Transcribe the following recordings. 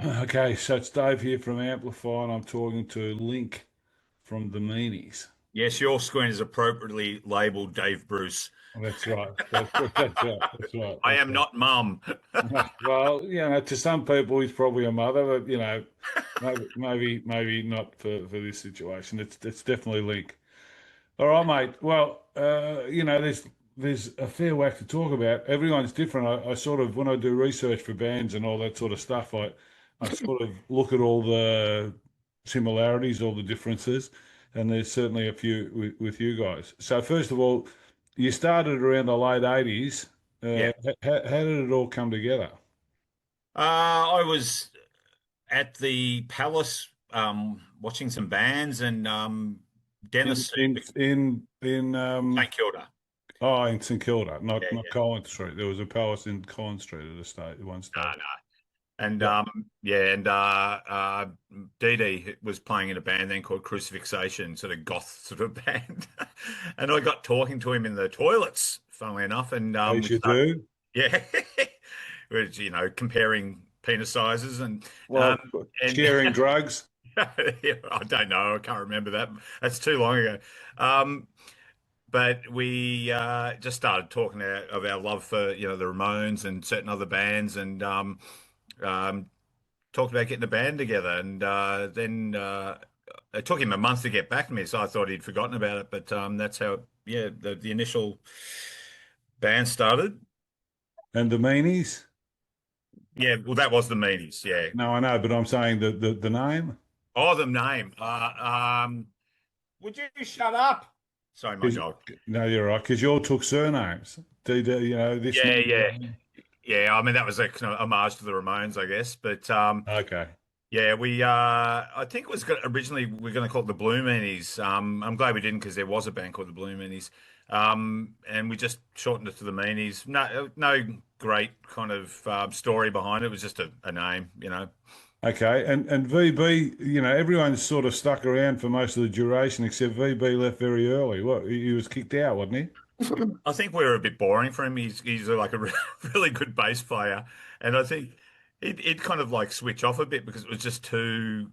Okay, so it's Dave here from Amplify, and I'm talking to Link from the Meanies. Yes, your screen is appropriately labeled Dave Bruce. That's right. That's right. That's right. I That's am right. not mum. Well, to some people, he's probably a mother, but maybe not for this situation. It's definitely Link. All right, mate. Well, there's a fair whack to talk about. Everyone's different. I sort of when I do research for bands and all that sort of stuff, I sort of look at all the similarities, all the differences, and there's certainly a few with you guys. So first of all, you started around the late '80s. Yeah. How did it all come together? I was at the Palace watching some bands and In Dennis in in St Kilda. in St Kilda, Yeah, not yeah. Collins Street. There was a palace in Collins Street at one No, stage. no. And Yep. yeah, and Dee Dee was playing in a band then called Crucifixation, sort of goth sort of band. And I got talking to him in the toilets, funnily enough, and As we you started, do. yeah, we're comparing penis sizes um, Well, and sharing drugs. I don't know, I can't remember that. That's too long ago. Um, but we just started talking of our love for the Ramones and certain other bands, and um, talked about getting a band together. And then it took him a month to get back to me, so I thought he'd forgotten about it. But that's how, yeah, the initial band started. And the meanies? Yeah, well, that was the Meanies. Yeah. No, I know, but I'm saying the name. Oh, the name. Would you shut up? Sorry, my 'Cause- dog. no, you're right, because you all took surnames. This Yeah, name. yeah, yeah. I mean, that was a kind of homage to the Ramones, I guess. But Okay. yeah, I think it was originally we are going to call it the Blue Meanies. I'm glad we didn't because there was a band called the Blue Meanies. And we just shortened it to the Meanies. No great kind of story behind it. It was just a name. Okay. And VB, everyone's sort of stuck around for most of the duration, except VB left very early. What, he was kicked out, wasn't he? I think we were a bit boring for him. He's like a really good bass player, and I think it kind of like switch off a bit because it was just too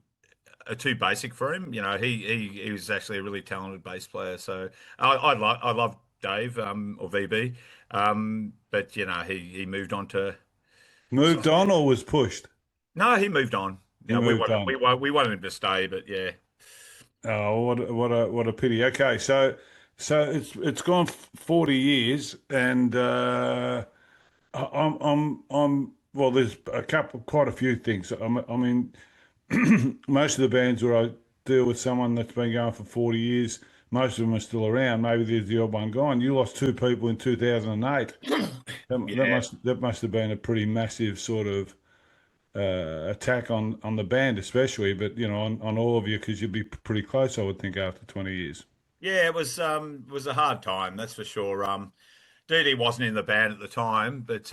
basic for him. He was actually a really talented bass player. So I love Dave or VB, but he moved on to Moved on or was pushed? no, he moved on. He We moved wanted on. we wanted him to stay, but yeah. Oh, what a pity. Okay, so it's gone 40 years, and well. There's quite a few things. I mean, most of the bands where I deal with someone that's been going for 40 years, most of them are still around. Maybe there's the odd one gone. You lost two people in 2008. Yeah. That must have been a pretty massive sort of attack on the band, especially, but on all of you because you'd be pretty close, I would think, after 20 years. Yeah, it was a hard time, that's for sure. Dee Dee wasn't in the band at the time, but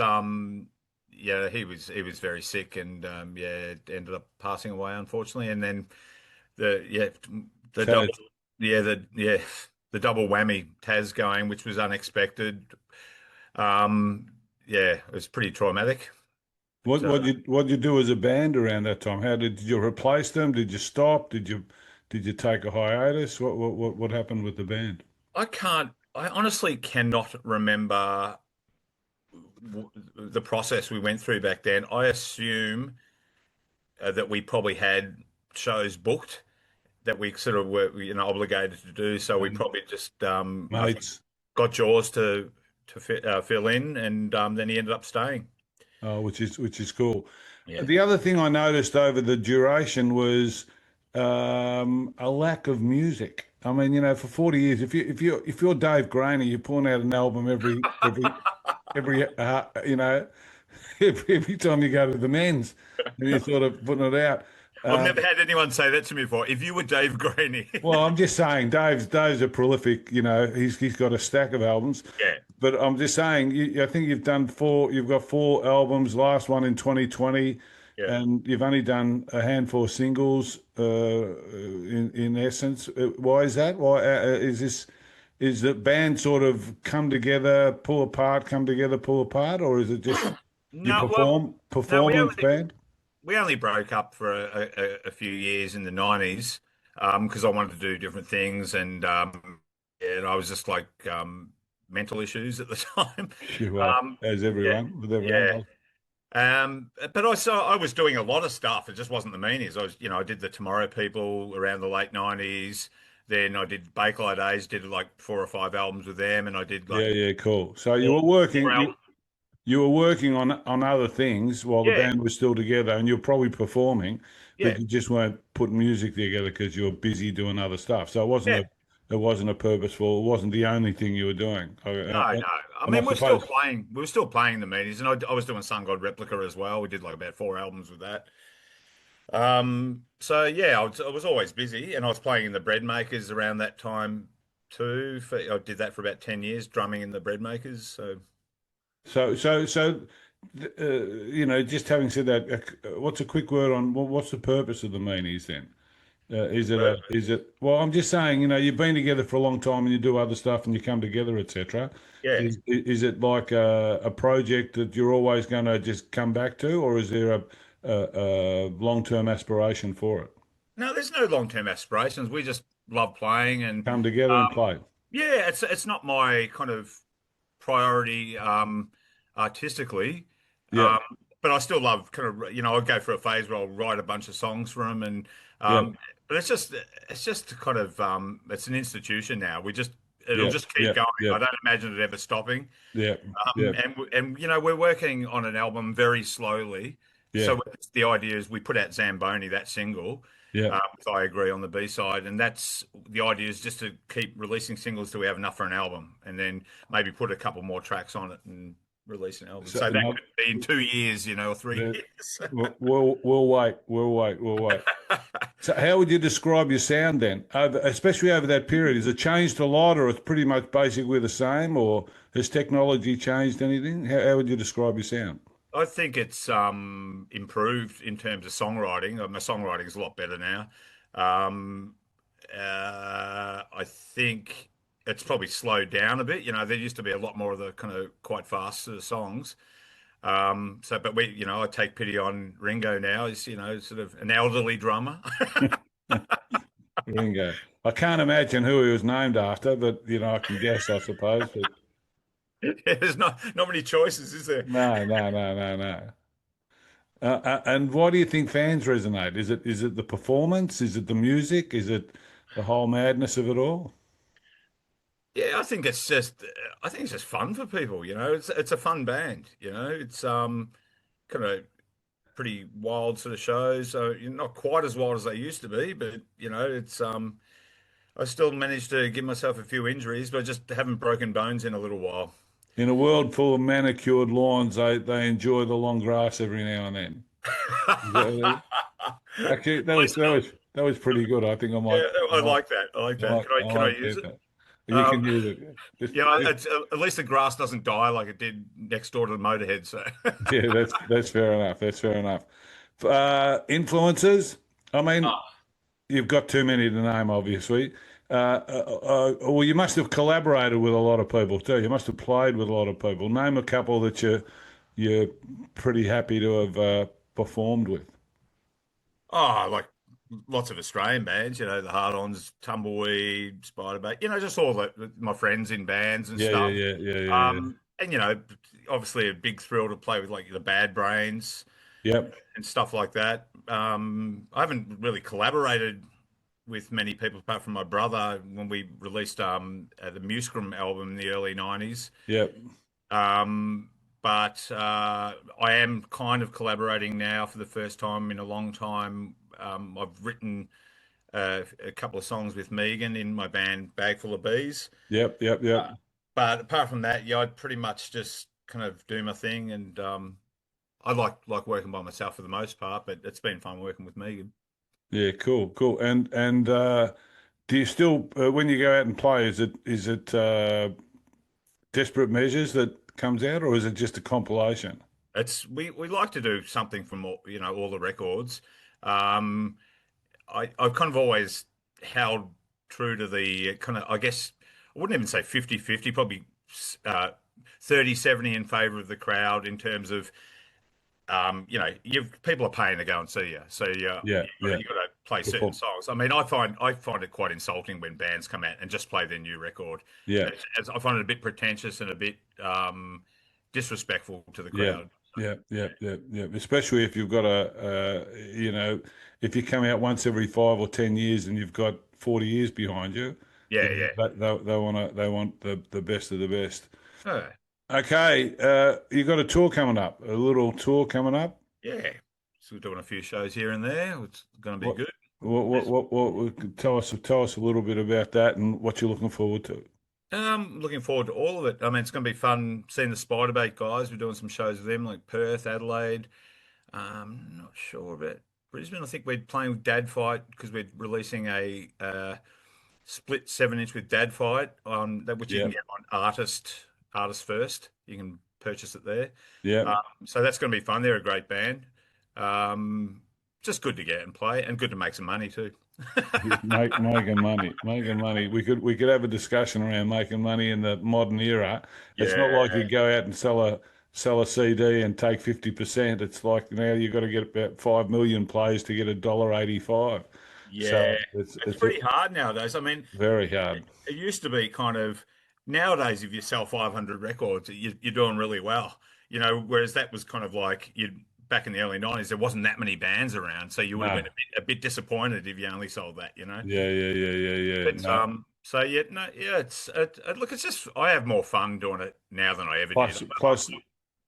yeah, he was very sick and yeah, ended up passing away unfortunately. And then the yeah the double Taz, yeah the double whammy Taz going, which was unexpected. Yeah, it was pretty traumatic. what So what you do as a band around that time? How did you replace them? Did you stop? Did you take a hiatus? What happened with the band? I honestly cannot remember the process we went through back then. I assume that we probably had shows booked that we sort of were, obligated to do. So we And probably just, I think, mates, got Jaws to fill in, and then he ended up staying. which is cool. Yeah. The other thing I noticed over the duration was a lack of music. I mean, for 40 years, if you're Dave Graney, you're pulling out an album every every time you go to the men's, and you're sort of putting it out. I've Uh, never had anyone say that to me before. If you were Dave Graney, well, I'm just saying, Dave's a prolific. He's got a stack of albums. yeah, But I'm just saying, I think you've done four. You've got four albums. Last one in 2020, yeah. and you've only done a handful of singles. In essence, why is that? Why is this? Is the band sort of come together, pull apart, come together, pull apart, or is it just you No, well, no, we performance haven't. band? we only broke up for a few years in the 90s because I wanted to do different things and I was just like mental issues at the time. Sure, Um, as yeah, everyone with everyone yeah. else. But I was doing a lot of stuff. It just wasn't the Meanies. I did the Tomorrow People around the late 90s. Then I did Bakelite Days, did like 4 or 5 albums with them, and I did like Yeah, yeah, cool. So you four, were four working, albums. you were working on other things while the Yeah, band was still together, and you're probably performing, but yeah. you just weren't putting music together because you were busy doing other stuff. So Yeah. it wasn't a purposeful, it wasn't the only thing you were doing. No, no. I And I mean, we're still suppose playing. We were still playing the Meanies, and I was doing Sun God Replica as well. We did like about 4 albums with that. So yeah, I was always busy, and I was playing in the Bread Makers around that time too. I did that for about 10 years, drumming in the Bread Makers. So so just having said that, what's a quick word on what's the purpose of the meanies then? Is it, well, I'm just saying, you've been together for a long time and you do other stuff and you come together, etc. yeah. Is it like a project that you're always going to just come back to, or is there a long-term aspiration for it? No, there's no long-term aspirations. We just love playing, and Come together and play. yeah, it's not my kind of priority artistically. Um, Yep, but I still love kind of, I'll go for a phase where I'll write a bunch of songs for them and yep, but it's just kind of it's an institution now. It'll yep, just keep yep, going. I yep, don't imagine it ever stopping. yep, yep, And we're working on an album very slowly. yeah, So the idea is we put out Zamboni, that single, yep. with I Agree on the B side, and that's the idea is just to keep releasing singles till we have enough for an album, and then maybe put a couple more tracks on it and release an album. So So that no, could be in 2 years, or 3 years. we'll wait, we'll wait, we'll wait. So how would you describe your sound then, especially over that period? Has it changed a lot, or it's pretty much basically the same, or has technology changed anything? How would you describe your sound? I think it's improved in terms of songwriting. My songwriting is a lot better now. Um, I think it's probably slowed down a bit. There used to be a lot more of the kind of quite fast sort of songs. But I take pity on Ringo now. He's, sort of an elderly drummer. Ringo. I can't imagine who he was named after, but I can guess, I suppose. But There's not many choices, is there? no, no, no, no, no. And why do you think fans resonate? Is it the performance? Is it the music? Is it the whole madness of it all? Yeah, I think it's just fun for people. It's a fun band. It's kind of pretty wild sort of shows. So not quite as wild as they used to be, but it's I still managed to give myself a few injuries, but I just haven't broken bones in a little while. In a world full of manicured lawns, they enjoy the long grass every now and then. Is that what it is? Actually, At least, that was pretty good. I think yeah, I like that. I like that. I Can I might use get it? that. You can Um, use it. it's at least the grass doesn't die like it did next door to the Motorhead. So, Yeah, that's fair enough. That's fair enough. Influences. I mean, Ah. you've got too many to name, obviously. Well, you must have collaborated with a lot of people too. You must have played with a lot of people. Name a couple that you're pretty happy to have performed with. Like lots of Australian bands, the Hard-Ons, Tumbleweed, Spiderbait, just all my friends in bands and Yeah, yeah, stuff. yeah, yeah, yeah, yeah. And obviously a big thrill to play with like the Bad Brains Yep, and stuff like that. I haven't really collaborated with many people apart from my brother when we released the Muscrum album in the early 90s. yep. Um, but I am kind of collaborating now for the first time in a long time. I've written a couple of songs with Megan in my band Bag Full of Bees. Yep, yep, yep. But apart from that, yeah, I'd pretty much just kind of do my thing, and I like working by myself for the most part. But it's been fun working with Megan. Yeah, cool, cool. And do you still when you go out and play, is it Desperate Measures that comes out, or is it just a compilation? We like to do something from all the records. Um, I've kind of always held true to the kind of, I guess, I wouldn't even say 50-50, probably uh, 30-70 in favor of the crowd in terms of you've people are paying to go and see you, so Yeah, yeah. you got to play certain Perform. songs. I mean, I find it quite insulting when bands come out and just play their new record. Yeah, I find it a bit pretentious and a bit disrespectful to the yeah, crowd. yeah, yeah, yeah, yeah. Especially if you've got if you come out once every 5 or 10 years and you've got 40 years behind you, Yeah, then yeah. they want the best of the best. Oh, Okay, you got a tour coming up, a little tour coming up. yeah. So we're doing a few shows here and there. It's going to be What, good. tell us a little bit about that and what you're looking forward to. Looking forward to all of it. I mean, it's going to be fun seeing the Spiderbait guys. We're doing some shows with them, like Perth, Adelaide. Not sure about Brisbane. I think we're playing with Dad Fight because we're releasing a split 7 inch with Dad Fight on that, which you Yeah, can get on Artist First. You can purchase it there. yeah. Um, so that's going to be fun. They're a great band. Um, just good to get and play, and good to make some money too. Making money, making money. We could have a discussion around making money in the modern era. It's not like you Yeah, go out and sell a CD and take 50%. It's like now you've got to get about 5 million plays to get $1.85. yeah. So it's It's it's a, pretty hard nowadays. I mean, very hard. it used to be kind of nowadays, if you sell 500 records, you're doing really well. Whereas that was kind of like you back in the early 90s, there wasn't that many bands around, so you would have been No. a bit disappointed if you only sold that. Yeah, yeah, yeah, yeah, yeah. But No. so yeah, no, yeah, look, it's just I have more fun doing it now than I ever did. Plus,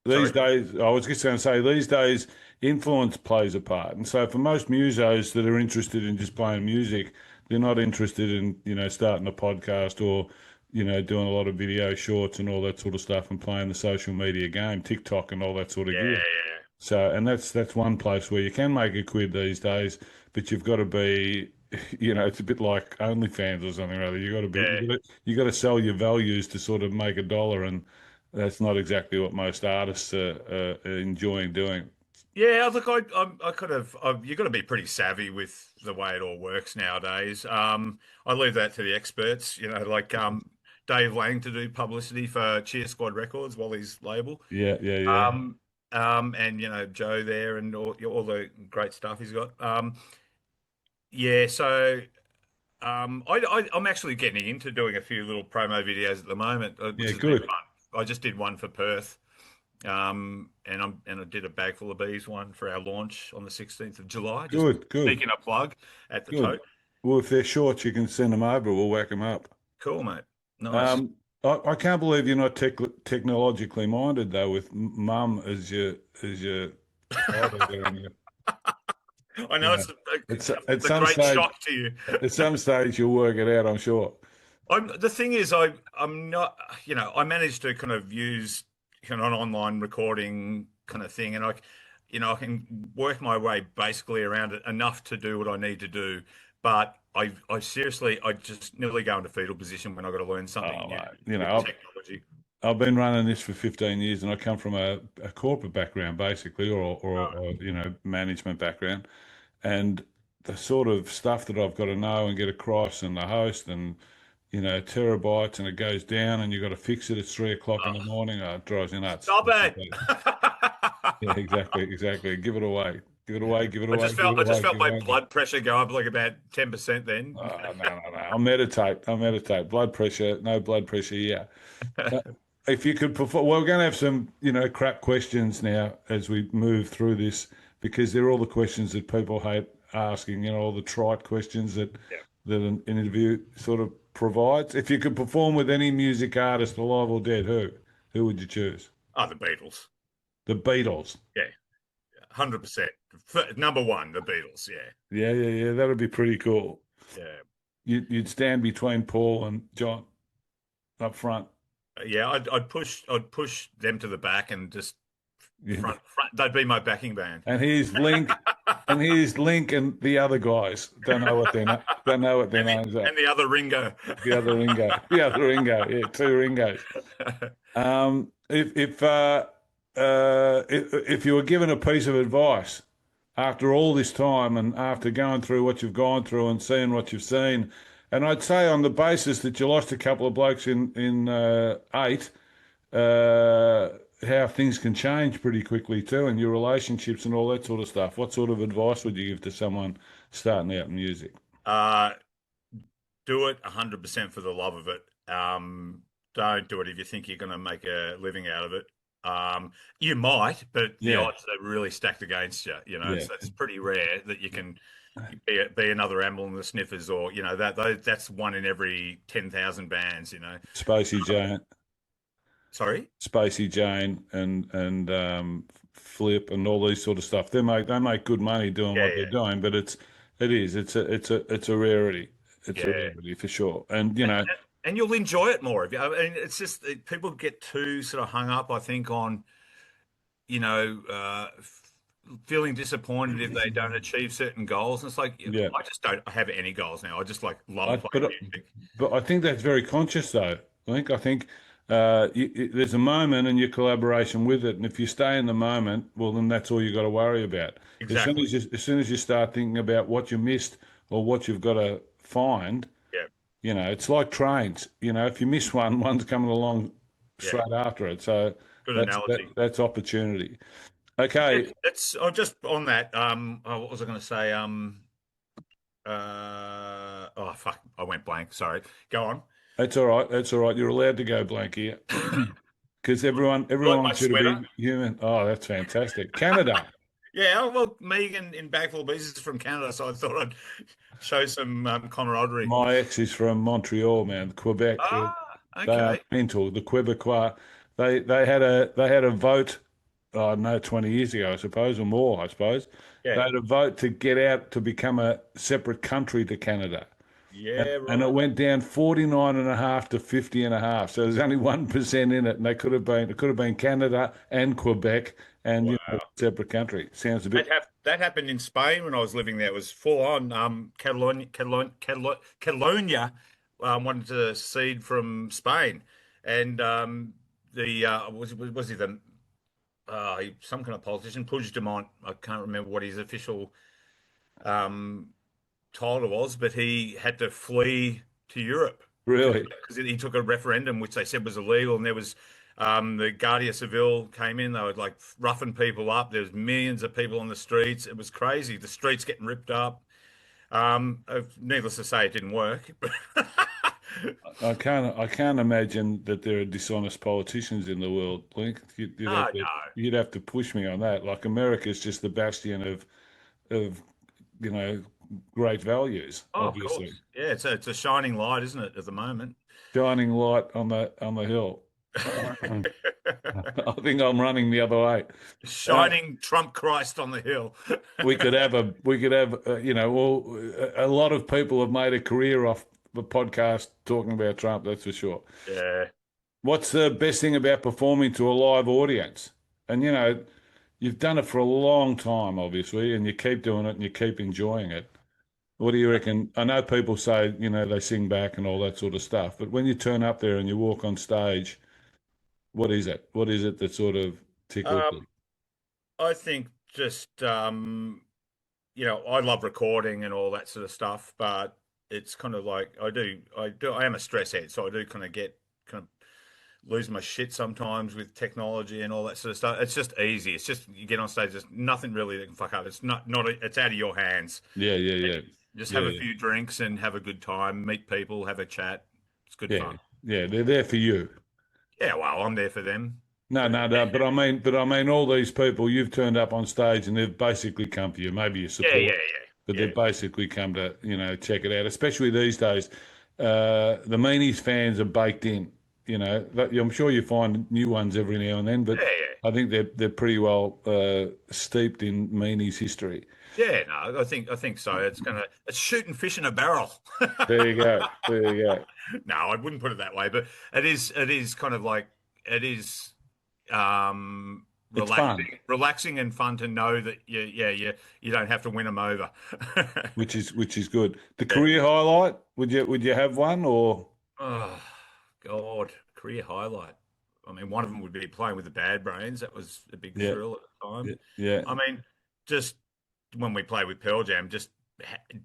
these Sorry. days, I was just going to say, these days, influence plays a part. And so for most musos that are interested in just playing music, they're not interested in, starting a podcast or, doing a lot of video shorts and all that sort of stuff and playing the social media game, TikTok and all that sort of gear. Yeah, So, and that's one place where you can make a quid these days, but you've got to be, it's a bit like OnlyFans or something or other. You got to be, yeah, you got to sell your values to sort of make a dollar, and that's not exactly what most artists are enjoying doing. yeah. Look, I could have. You've got to be pretty savvy with the way it all works nowadays. I leave that to the experts. Like Dave Lang to do publicity for Cheer Squad Records while he's label. Yeah, yeah, yeah, Um, and Joe there and all the great stuff he's got. Yeah, so I'm actually getting into doing a few little promo videos at the moment, which yeah. has been Good, fun. I just did one for Perth, and I did a bag full of bees one for our launch on the 16th of July. Just good, good, sneaking a plug at the good. tote. Well, if they're short, you can send them over. We'll whack them up. Cool, mate. Nice. I can't believe you're not technologically minded though, with mum as your idol there on you. I know Yeah. it It's comes at as a some great stage. shock to you. At some stage, you'll work it out, I'm sure. The thing is, I'm not, I managed to kind of use kind of an online recording kind of thing, and I can work my way basically around it enough to do what I need to do. But I seriously, I just nearly go into fetal position when I got to learn something Oh, new mate. with the technology. I've been running this for 15 years, and I come from a corporate background, basically, or management background, and the sort of stuff that I've got to know and get across, and the host, and terabytes, and it goes down, and you've got to fix it at 3 o'clock in the Oh, morning. Oh, it drives you nuts. stop it! Yeah, exactly, exactly. Give it away. Give it away. Give it I away. just Give felt it I just away. felt Give it my away. blood pressure go up like about 10% then. Oh, no, no, no. I'll meditate. I'll meditate. Blood pressure, no blood pressure. Yeah. Uh, if you could perform, well, we're going to have some, crap questions now as we move through this because they're all the questions that people hate asking, all the trite questions Yeah. that an interview sort of provides. If you could perform with any music artist, alive or dead, who would you choose? Oh, the Beatles. The Beatles. Yeah, 100%. Number one, the Beatles. Yeah, Yeah, yeah, yeah. That would be pretty cool. yeah. You'd stand between Paul and John up front. Yeah, I'd push them to the back and just Yeah. front. They'd be my backing band. And here's Link, and the other guys don't know what their And the names are. and the other Ringo. The other Ringo, yeah, two Ringos. If you were given a piece of advice after all this time and after going through what you've gone through and seeing what you've seen, and I'd say on the basis that you lost a couple of blokes in eight, how things can change pretty quickly too, and your relationships and all that sort of stuff. What sort of advice would you give to someone starting out in music? Uh, do it 100% for the love of it. Don't do it if you think you're going to make a living out of it. You might, but the Yeah, odds are really stacked against you. You know, yeah. it's pretty rare that you can be another Amble and the Sniffers, or that's one in every 10,000 bands. Spacey Jane, Sorry. Spacey Jane, and Flip, and all these sort of stuff. They make good money doing Yeah, what they're doing, but it's a rarity. It's yeah, a yeah. rarity for sure. And And you'll enjoy it more. If you, I mean, it's just people get too sort of hung up, I think, on you know, uh, feeling disappointed if they don't achieve certain goals. And it's like, yeah, I just don't have any goals now. I just like love I, playing but music. but I think that's very conscious, though. I think there's a moment and your collaboration with it, and if you stay in the moment, well, then that's all you got to worry about. Exactly. As soon as you start thinking about what you missed or what you've got to find, Yeah. it's like trains. If you miss one, one's coming along Yeah. straight after it. So Good analogy. that's opportunity. Yeah. Okay, It's just on that. What was I going to say? Oh, fuck. I went blank. Sorry. Go on. that's all right. That's all right. You're allowed to go blank here because everyone Like my wants you to sweater. be human. Oh, that's fantastic. Canada. Yeah. Well, Megan in Backful of Bees is from Canada, so I thought I'd show some camaraderie. My ex is from Montreal, man, Quebec. Ah, They are okay. mental. The Quebecois. They had a vote. Oh no, 20 years ago, I suppose, or more. I suppose they Yeah. had a vote to get out to become a separate country to Canada, and, Yeah, and it right. went down 49.5 to 50.5. So there's only 1% in it, and it could have been Canada and Quebec, and Wow. separate country. Sounds a bit That happened in Spain when I was living there. It was full on. Catalonia wanted to secede from Spain, and the was he the some kind of politician, Puigdemont. I can't remember what his official um, title was, but he had to flee to Europe because really, he took a referendum which they said was illegal, and there was the Guardia Civil came in. They were like roughing people up. There was millions of people on the streets. It was crazy. The streets getting ripped up. Needless to say, it didn't work. I can't imagine that there are dishonest politicians in the world. Link, you'd have Oh to no. you'd have to push me on that. Like America's just the bastion of you know great values, Oh, of obviously. course. Yeah, it's a shining light, isn't it, at the moment? Shining light on the hill. I think I'm running the other way. Uh, Shining Trump Christ on the hill. well, a lot of people have made a career off the podcast talking about Trump, that's for sure. Yeah. What's the best thing about performing to a live audience? And you've done it for a long time, obviously, and you keep doing it and you keep enjoying it. What do you reckon? I know people say, they sing back and all that sort of stuff, but when you turn up there and you walk on stage, what is it? What is it that sort of tickles you? Um, I think just I love recording and all that sort of stuff, but it's kind of like I am a stress head, so I do kind of lose my shit sometimes with technology and all that sort of stuff. It's just easy. It's just you get on stage, there's nothing really that can fuck up. It's it's out of your hands. Yeah, yeah, yeah, Just have yeah, a yeah, few drinks and have a good time, meet people, have a chat. It's good yeah, fun. yeah. They're there for you. Yeah, well, I'm there for them. No, But no, no. But I mean, all these people you've turned up on stage and they've basically come for you. Maybe you yeah, yeah, support, but yeah, yeah. they've basically come to check it out. Especially these days, the Meanies fans are baked in. I'm sure you find new ones every now and then, but Yeah, I think they're pretty well steeped in Meanies history. yeah. Yeah, no, I think so. It's shooting fish in a barrel. There you go. There you go. No, I wouldn't put it that way, but it is kind of like it is It's fun, relaxing and fun to know that you don't have to win them over. which is good. The Yeah. career highlight, would you have one or? Oh God, career highlight. I mean, one of them would be playing with the Bad Brains. That was a big Yeah, thrill at the yeah, time. yeah. I mean, just when we played with Pearl Jam, just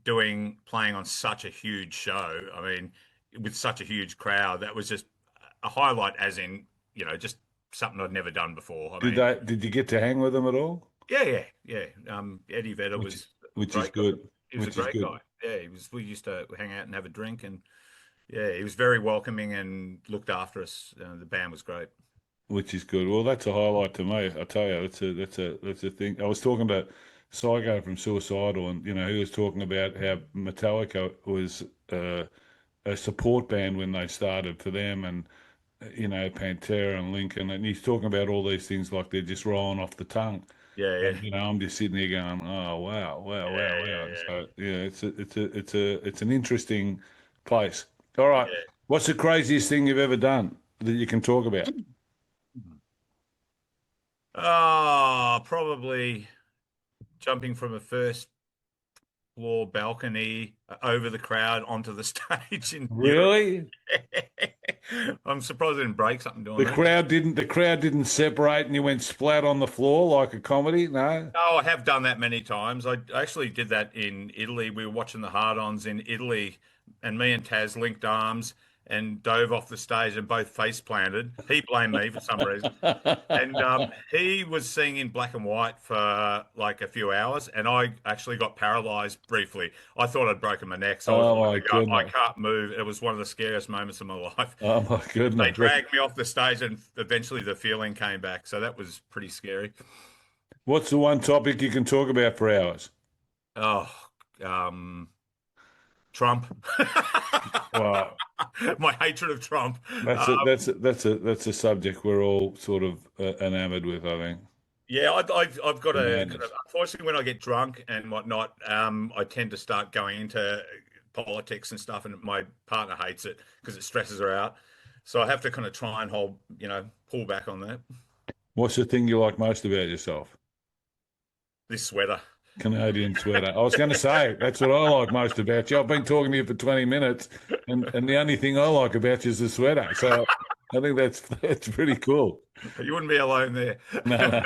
playing on such a huge show. I mean, with such a huge crowd, that was just a highlight. As in, just something I'd never done before. I Did mean, they? Did you get to hang with them at all? yeah, yeah, yeah. Eddie Vedder Which was a which is great guy. good. He was a Which is great good. guy. Yeah, he was. We used to hang out and have a drink, and yeah, he was very welcoming and looked after us. The band was great. Which is good. Well, that's a highlight to me. I tell you, that's a thing. I was talking to Psycho from Suicidal, and he was talking about how Metallica was a support band when they started for them, and Pantera and Lincoln, and he's talking about all these things like they're just rolling off the tongue. Yeah, yeah, And I'm just sitting there going, "Oh wow, wow, wow, yeah, wow!" yeah, So yeah, it's an interesting place. All right, yeah. what's the craziest thing you've ever done that you can talk about? Yeah. Oh, probably jumping from a first floor balcony over the crowd onto the stage in Europe. Really? I'm surprised I didn't break something doing The that. crowd didn't separate and you went splat on the floor like a comedy? No? Oh, I have done that many times. I actually did that in Italy. We were watching the hard-ons in Italy, and me and Taz linked arms and dove off the stage and both face planted. He blamed me for some reason. And he was seeing in black and white for like a few hours, and I actually got paralyzed briefly. I thought I'd broken my neck, so I was Oh lying my on the gut. I goodness. can't move. It was one of the scariest moments of my life. Oh my They goodness. dragged me off the stage, and eventually the feeling came back. So that was pretty scary. What's the one topic you can talk about for hours? Oh, um, Trump. Well, My hatred of Trump. that's a that's a, that's a subject we're all sort of enamored with, I think. Yeah, I've got The a madness. unfortunately when I get drunk and whatnot, I tend to start going into politics and stuff, and my partner hates it because it stresses her out. So I have to kind of try and pull back on that. What's the thing you like most about yourself? This sweater. Canadian sweater. I was going to say that's what I like most about you. I've been talking to you for 20 minutes, and the only thing I like about you is the sweater. So I think that's pretty cool. You wouldn't be alone there. No, no.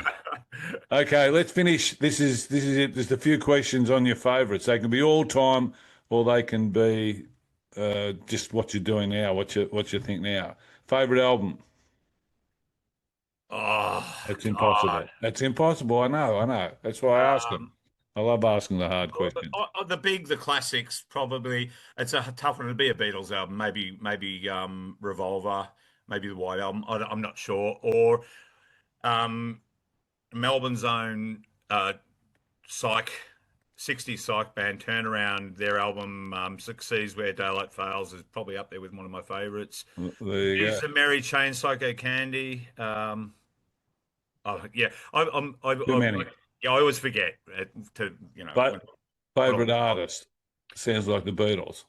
Okay, let's finish. This is it. Just a few questions on your favourites. They can be all time, or they can be just what you're doing now. What you think now? Favorite album? Oh That's God. impossible. That's impossible. I know. I know. That's why I ask them. Um, I love asking the hard questions. the classics probably. It's a tough one. It'd be a Beatles album, maybe Revolver, maybe the White Album. I'm not sure. Or um, Melbourne's own psych 60s psych band Turnaround. Their album Succeeds Where Daylight Fails is probably up there with one of my favorites. There you go. Is a Mary Chain Psycho Candy. Oh yeah, Too many. yeah, I always forget to when But put on favorite the artist sounds like the Beatles.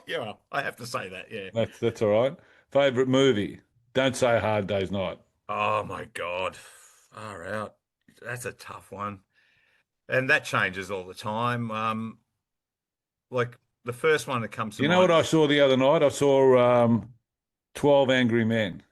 Yeah, I have to say that. Yeah. That's all right. Favorite movie? Don't say Hard Day's Night. Oh my God, far out. That's a tough one, and that changes all the time. Like the first one that comes to You know what mind. I saw the other night? I saw 12 Angry Men.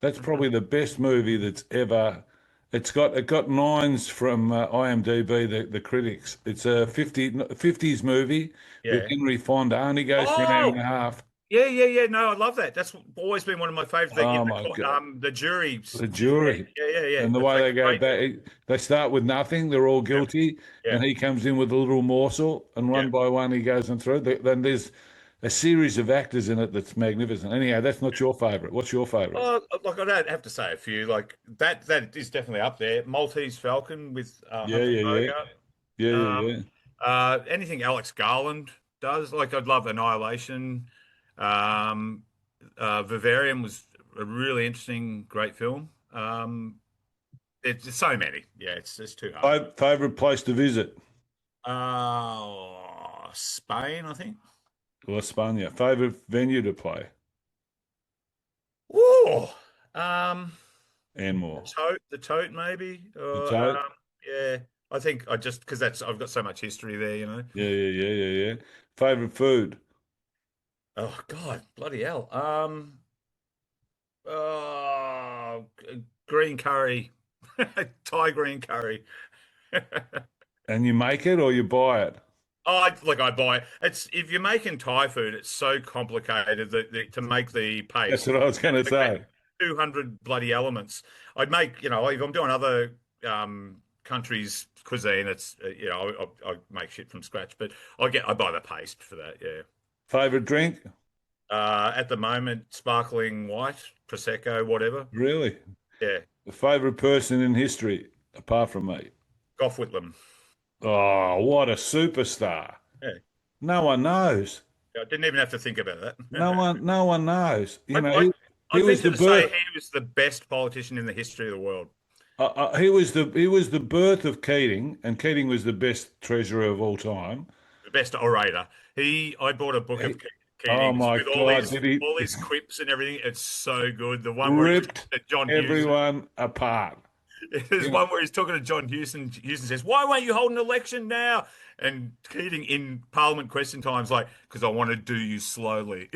That's probably the best movie that's ever. It got nines from IMDb, the critics. It's a 50s movie with Yeah. Henry Fonda. Only goes for an hour and Oh, a half. yeah, yeah, yeah. No, I love that. That's always been one of my favorites. Oh my God. The jury. The Yeah, jury. yeah, yeah, yeah. And the That's way like they go great. back, they start with nothing. They're all Yeah, guilty, yeah, and he comes in with a little morsel, and yeah. one by one he goes on through. Then there's a series of actors in it that's magnificent. Anyhow, that's not your favourite. What's your favourite? Oh, look, I don't have to say a few. Like that. That is definitely up there. Maltese Falcon with Yeah, Humphrey yeah, yeah, Bogart. yeah, Um, yeah, anything Alex Garland does. Like I'd love Annihilation. Um, Vivarium was a really interesting, great film. It's so many. Yeah, it's too hard. yeah. Favorite place to visit? Spain, I think. La España. Favorite venue to play? Oh, um, And more. the tote maybe. The Or Tote? yeah, I think I just because that's I've got so much history there, Yeah, yeah, yeah, yeah, yeah. Favorite food? Oh God, bloody hell. Green curry, Thai green curry. And you make it or you buy it? I buy it. It's if you're making Thai food, it's so complicated to make the That's paste. what I was going to Like that say. 200 bloody elements. I'd make, if I'm doing other countries' cuisine, it's I make shit from scratch, but I buy the paste for that. Yeah. Favorite drink? At the moment, sparkling white, prosecco, whatever. Really? Yeah, Favorite person in history, apart from me? Gough Whitlam. Oh, what a superstar. Yeah, No one knows. I didn't even have to think about No that. one, no one knows. I, You know, I he I'd was venture the to say birth. he was the best politician in the history of the world. He was the birth of Keating, and Keating was the best treasurer of all time. The best orator. I bought a book of He, oh Keating's my with God, did he all his quips and everything. It's so good. The one where he's ripped talking to John Hewson. everyone apart. There's You know, one where he's talking to John Hewson. Hewson says, "Why won't you hold an election now?" And Keating in Parliament question times like, "Because I want to do you slowly."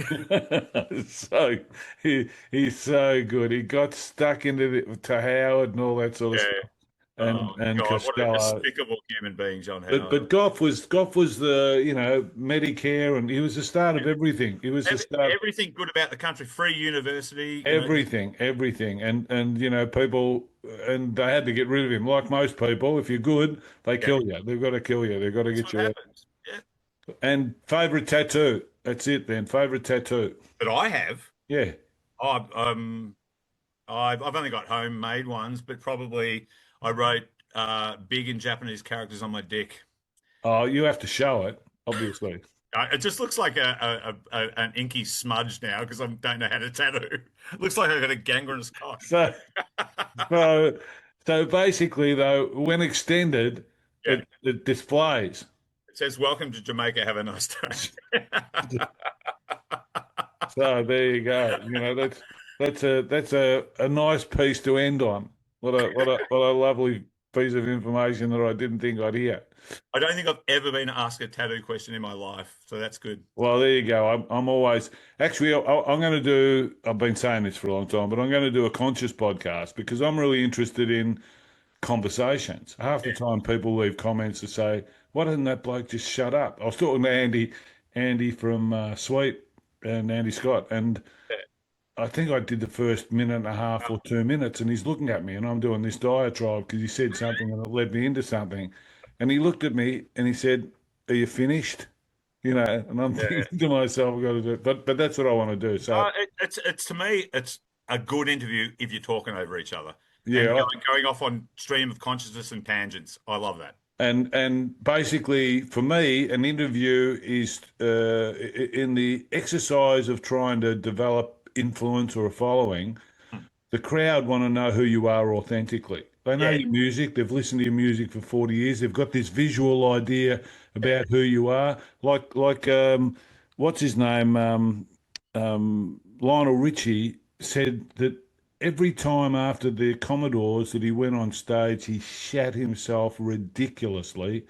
so he's so good. He got stuck into to Howard and all that sort of Yeah. stuff, Oh and God, what a Costello. despicable human being John But Howard. but Gough was the Medicare, and he was the start of everything. He was the start. Everything good about the country, free university, Everything, and people, and they had to get rid of him. Like most people, if you're good, they yeah, kill you. They've got to kill you. They've got to that's get what you out. happens. Yeah, And favorite tattoo. That's it then. Favorite tattoo. but I have. Yeah. I I've only got homemade ones, but probably I wrote big in Japanese characters on my dick. Oh, you have to show it, obviously. It just looks like an inky smudge now because I don't know how to tattoo. It looks like I got a gangrenous cock. So, so, so basically, though, when extended, Yeah, it displays. it says "Welcome to Jamaica. Have a nice day." So there you go. That's a nice piece to end on. What a lovely piece of information that I didn't think I'd hear. I don't think I've ever been asked a tattoo question in my life, so that's good. Well, there you go. I'm always actually I'm going to do. I've been saying this for a long time, but I'm going to do a conscious podcast because I'm really interested in conversations. Half the time, people leave comments to say, "Why didn't that bloke just shut up?" I was talking to Andy from Sweet, and Andy Scott, and Yeah. I think I did the first minute and a half or 2 minutes, and he's looking at me, and I'm doing this diatribe because he said something and it led me into something. And he looked at me and he said, "Are you finished?" And I'm Yeah. thinking to myself, I've got to do it. But that's what I want to do. So, It's to me, it's a good interview if you're talking over each other and yeah. going off on stream of consciousness and tangents. I love that. And basically, for me, an interview is in the exercise of trying to develop influence or a following. Hmm. The crowd want to know who you are authentically. They know Yeah, your music. They've listened to your music for 40 years. They've got this visual idea yeah, about who you are. Like what's his name? Lionel Richie said that every time after the Commodores that he went on stage, he shat himself ridiculously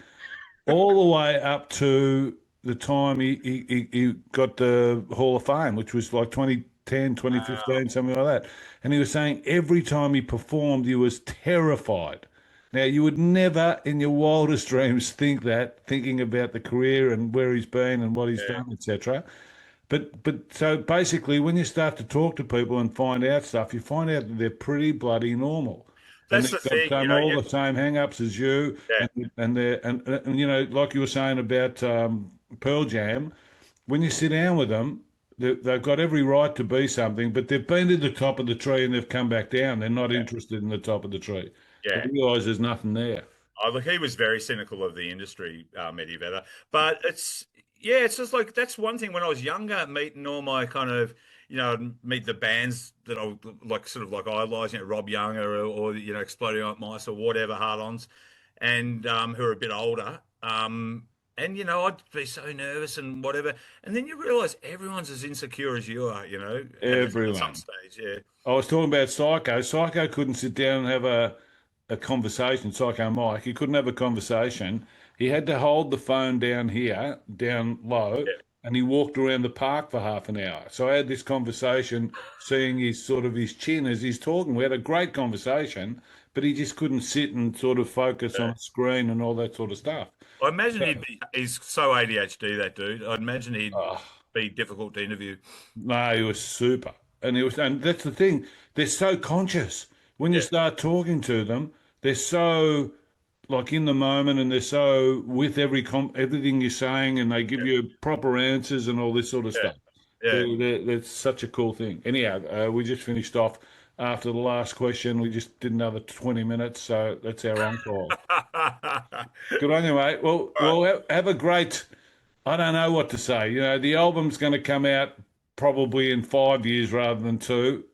all the way up to the time he got the Hall of Fame, which was like 2010, uh, 2015, something like that. And he was saying every time he performed, he was terrified. Now, you would never in your wildest dreams think that, thinking about the career and where he's been and what he's yeah. done, etc. But so basically, when you start to talk to people and find out stuff, you find out that they're pretty bloody normal, and That's they've the got thing, all the same hang-ups as you, yeah, and they're and like you were saying about Pearl Jam, when you sit down with them, they've got every right to be something, but they've been to the top of the tree and they've come back down. They're not yeah, interested in the top of the tree. They yeah. realise there's nothing there. Oh, look, he was very cynical of the industry, Mediveta. But yeah, it's just like that's one thing when I was younger, meeting all my kind of, meet the bands that I like, sort of like idolize, Rob Young or Exploding Like Mice or whatever, Hard-Ons, and who are a bit older. And I'd be so nervous and whatever, and then you realize everyone's as insecure as you are, at some Everyone. stage. Yeah, I was talking about Psycho. Psycho couldn't sit down and have a conversation. Psycho Mike, he couldn't have a conversation. He had to hold the phone down here, down low, yeah, and he walked around the park for half an hour. So I had this conversation, seeing his sort of his chin as he's talking. We had a great conversation, but he just couldn't sit and sort of focus on Yeah. a screen and all that sort of stuff. I imagine So, he's so ADHD, that dude. I'd imagine he'd oh, be difficult to interview. no, he was super. And that's the thing. They're so conscious. When you Yeah, start talking to them, they're so like in the moment and they're so with everything you're saying and they give yeah, you proper answers and all this sort of yeah, stuff. yeah. That's such a cool thing. Anyhow, we just finished off after the last question. We just did another 20 minutes, so that's our encore. Good on you, mate. Well, All right. have a great. I don't know what to say. You know, the album's going to come out probably in 5 years rather than two.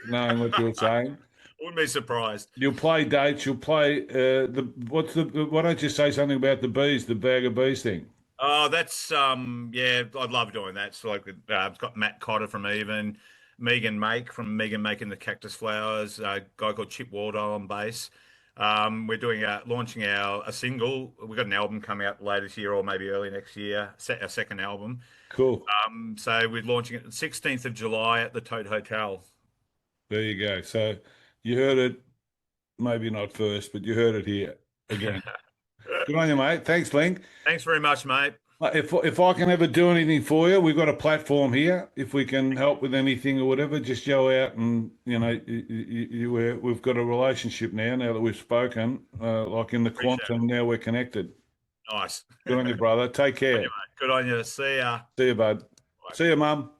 Knowing what you're saying, Wouldn't be surprised. you'll play dates. You'll play the what's the? Why don't you say something about the bees, the bag of bees thing? Oh, that's yeah, I'd love doing that. So like, it's got Matt Cotter from Even, Megan Make from Megan Making the Cactus Flowers, a guy called Chip Waldo on bass. We're doing launching our a single. We've got an album coming out later this year or maybe early next year. Our second album. Cool. So we're launching it the 16th of July at the Tote Hotel. There you go. So you heard it, maybe not first, but you heard it here again. Good on you, mate. Thanks, Link. Thanks very much, mate. If I can ever do anything for you, we've got a platform here. If we can help with anything or whatever, just go out and we've got a relationship now. Now that we've spoken, like in the Appreciate quantum, now we're connected. it. Nice. Good on you, brother. Take On you, care. mate. Good on you. See ya. See you, bud. Bye. See you, mum.